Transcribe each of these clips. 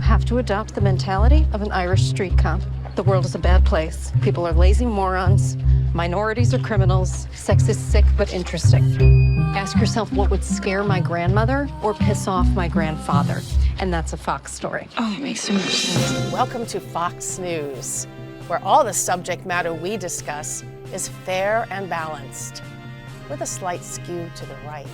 have to adopt the mentality of an Irish street cop. The world is a bad place. People are lazy morons. Minorities are criminals. Sex is sick but interesting. Ask yourself what would scare my grandmother or piss off my grandfather. And that's a Fox story. Oh, it makes so much sense. Welcome to Fox News, where all the subject matter we discuss is fair and balanced, with a slight skew to the right.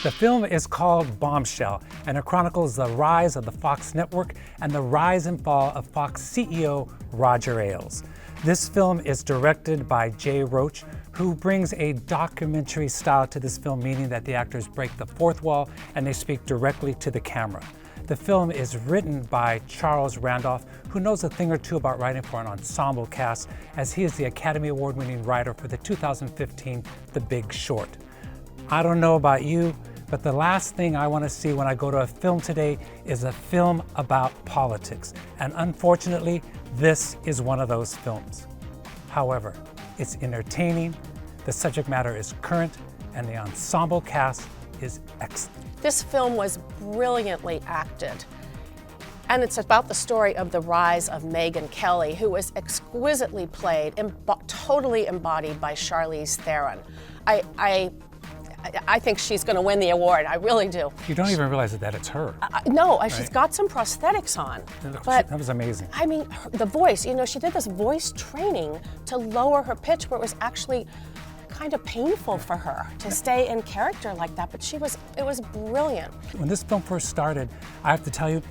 The film is called Bombshell, and it chronicles the rise of the Fox network and the rise and fall of Fox CEO Roger Ailes. This film is directed by Jay Roach, who brings a documentary style to this film, meaning that the actors break the fourth wall and they speak directly to the camera. The film is written by Charles Randolph, who knows a thing or two about writing for an ensemble cast, as he is the Academy Award-winning writer for the 2015 The Big Short. I don't know about you, but the last thing I want to see when I go to a film today is a film about politics. And unfortunately, this is one of those films. However, it's entertaining, the subject matter is current, and the ensemble cast is excellent. This film was brilliantly acted. And it's about the story of the rise of Megyn Kelly, who was exquisitely played, totally embodied by Charlize Theron. I think she's going to win the award. I really do. You don't even realize that it's her. No, right? She's got some prosthetics on. But that was amazing. I mean, the voice, she did this voice training to lower her pitch where it was actually kind of painful for her to stay in character like that, but it was brilliant. When this film first started, I have to tell you,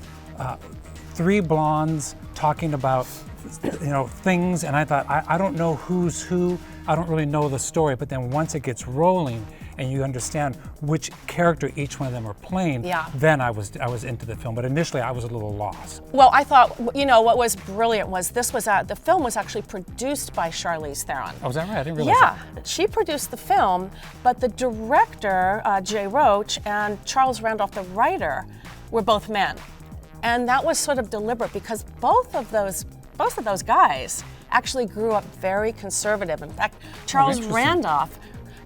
three blondes talking about things, and I thought, I don't know who's who, I don't really know the story, but then once it gets rolling and you understand which character each one of them are playing, then I was into the film, but initially I was a little lost. Well, I thought, what was brilliant was the film was actually produced by Charlize Theron. Oh, is that right? I didn't realize that. Yeah, she produced the film, but the director, Jay Roach, and Charles Randolph, the writer, were both men. And that was sort of deliberate because both of those guys actually grew up very conservative. In fact, Charles Randolph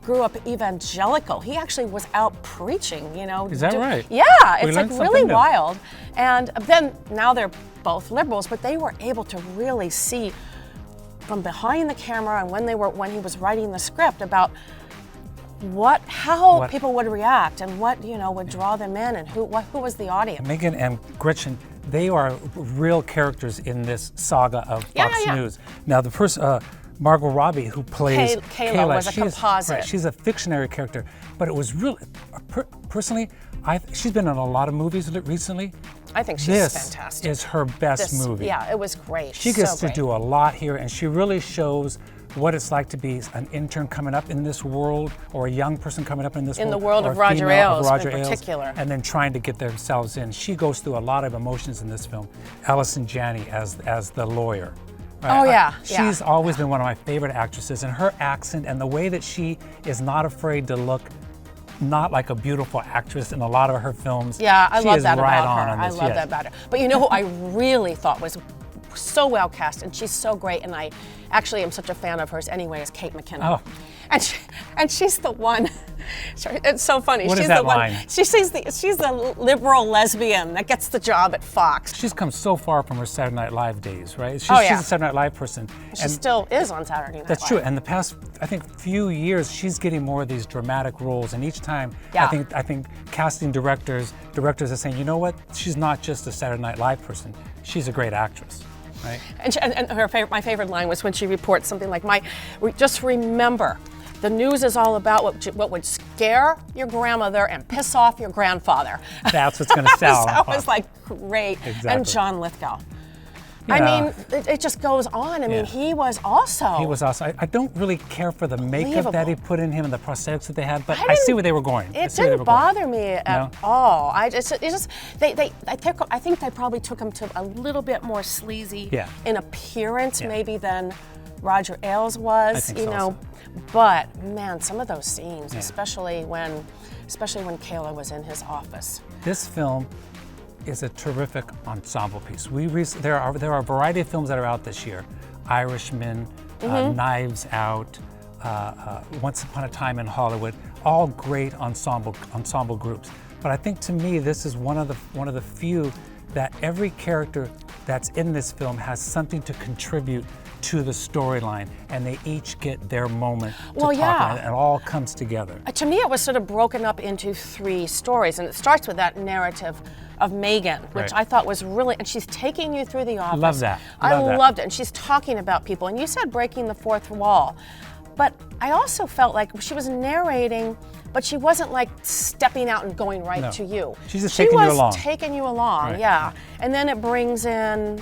grew up evangelical. He actually was out preaching, Is that right? Yeah, it's like really wild. And then now they're both liberals, but they were able to really see from behind the camera and when he was writing the script about how people would react and what would draw them in and who was the audience. Megyn and Gretchen, they are real characters in this saga of Fox News. Now the person, Margot Robbie, who plays Kayla was a composite. Right, she's a fictionary character, but it was really, personally, she's been in a lot of movies recently. I think she's fantastic. This is her best movie. Yeah, it was great. She gets to do a lot here, and she really shows what it's like to be an intern coming up in this world, or a young person coming up in this world. In the world of Roger Ailes in particular. And then trying to get themselves in. She goes through a lot of emotions in this film. Allison Janney as the lawyer. Right? Oh yeah. She's always been one of my favorite actresses, and her accent and the way that she is not afraid to look not like a beautiful actress in a lot of her films. Yeah, I love that right about her. On this, I love that about her. But who I really thought was so well cast, and she's so great, and I actually am such a fan of hers anyway, is Kate McKinnon. Oh. And she's the one. It's so funny. What she's is that the one. line? She's the liberal lesbian that gets the job at Fox. She's come so far from her Saturday Night Live days, right? She's a Saturday Night Live person. She still is on Saturday Night Live. That's true. And the past, I think, few years, she's getting more of these dramatic roles, and each time, I think casting directors are saying, you know what? She's not just a Saturday Night Live person. She's a great actress. Right. And my favorite line was when she reports something like, just remember, the news is all about what would scare your grandmother and piss off your grandfather. That's what's going to sell. That was like great. Exactly. And John Lithgow. Yeah. I mean, it just goes on. I mean, he was also. He was also. I don't really care for the makeup that he put in him and the prosthetics that they had, but I see where they were going. It didn't bother me at all. I think they probably took him to a little bit more sleazy in appearance, maybe than Roger Ailes was. I think so. But man, some of those scenes, especially when Kayla was in his office. This film is a terrific ensemble piece. There are a variety of films that are out this year. Irishman, Knives Out, Once Upon a Time in Hollywood, all great ensemble groups. But I think to me, this is one of the few that every character that's in this film has something to contribute to the storyline, and they each get their moment to talk about it, and it all comes together. To me, it was sort of broken up into 3 stories, and it starts with that narrative of Megan, which I thought was really, and she's taking you through the office. Love that. I loved it, and she's talking about people, and you said breaking the 4th wall, but I also felt like she was narrating, but she wasn't like stepping out and going right to you. She's just taking you along. She was taking you along, yeah. And then it brings in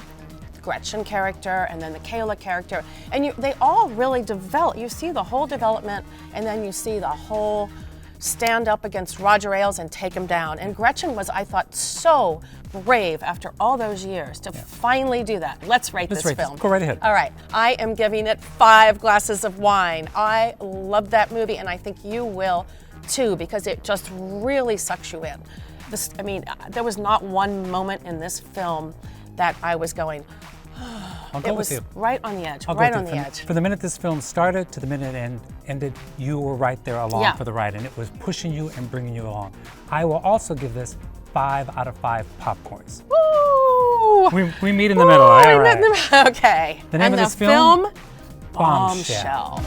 Gretchen character and then the Kayla character, and they all really develop. You see the whole development, and then you see the whole stand up against Roger Ailes and take him down. And Gretchen was, I thought, so brave after all those years to finally do that. Let's rate this film. Go right ahead. All right, I am giving it 5 glasses of wine. I love that movie, and I think you will too, because it just really sucks you in. I mean, there was not one moment in this film that I was going, It was right on the edge, right on the edge. From the minute this film started to the minute it ended, you were right there along for the ride, and it was pushing you and bringing you along. I will also give this 5 out of 5 popcorns. Woo! We meet in the middle. All right. Okay. The name of this film? Bombshell.